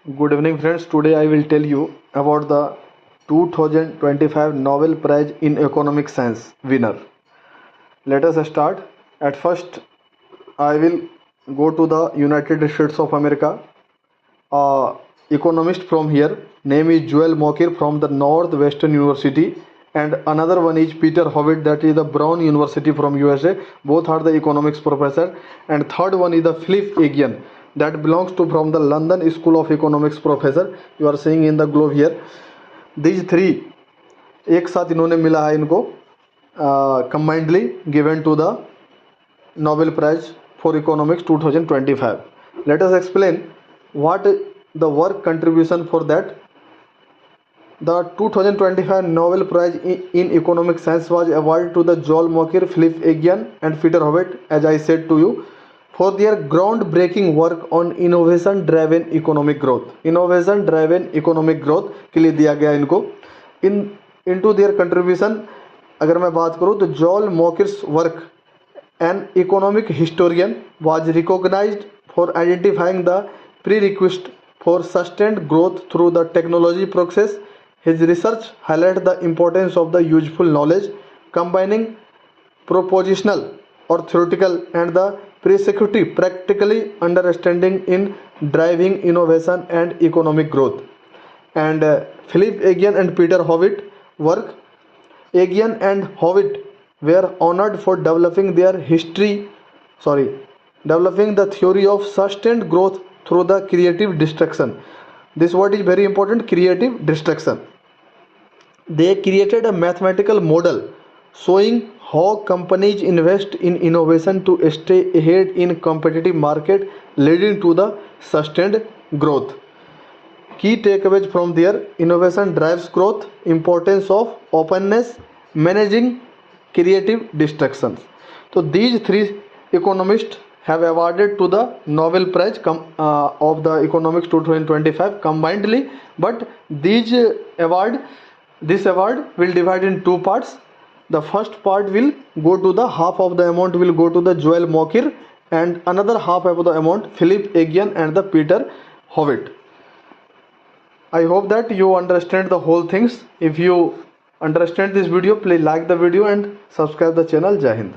Good evening, friends. Today I will tell you about the 2025 Nobel Prize in Economic Science winner. Let us start. At first, I will go to the United States of America. A economist from here, name is Joel Mokir from the Northwestern University, and another one is Peter Howitt, that is the Brown University from USA. Both are the economics professor. And third one is the Philip Aghian, that belongs to from the London School of Economics professor. You are seeing in the globe here. These three एक साथ इन्होंने मिला है इनको combinedly given to the Nobel Prize for Economics 2025. Let us explain what the work contribution for that. The 2025 Nobel Prize in Economic Science was awarded to the Joel Mokir, Philip Aghian and Peter Howitt, as I said to you, for their groundbreaking work on innovation driven economic growth. Innovation driven economic growth के लिए दिया गया इनको. Into their contribution अगर मैं बात करूँ तो Joel Mokir's work, an economic historian, was recognized for identifying the prerequisite for sustained growth through the technology process. His research highlights the importance of the useful knowledge, combining propositional or theoretical and the prescriptive practically understanding in driving innovation and economic growth. And Philip Aghian and Peter Howitt work. Aghian and Howitt were honored for developing the theory of sustained growth through the creative destruction. This word is very important, creative destruction. They created a mathematical model showing how companies invest in innovation to stay ahead in competitive market, leading to the sustained growth. Key takeaways from there: innovation drives growth, importance of openness, managing creative distractions. So these three economists have awarded to the Nobel Prize of the Economics 2025 combinedly, but this award will divide in two parts. The first part will go to the half of the amount will go to the Joel Mokir, and another half of the amount Philip Aghian and the Peter Howitt. I hope that you understand the whole things. If you understand this video, please like the video and subscribe the channel. Jai Hind.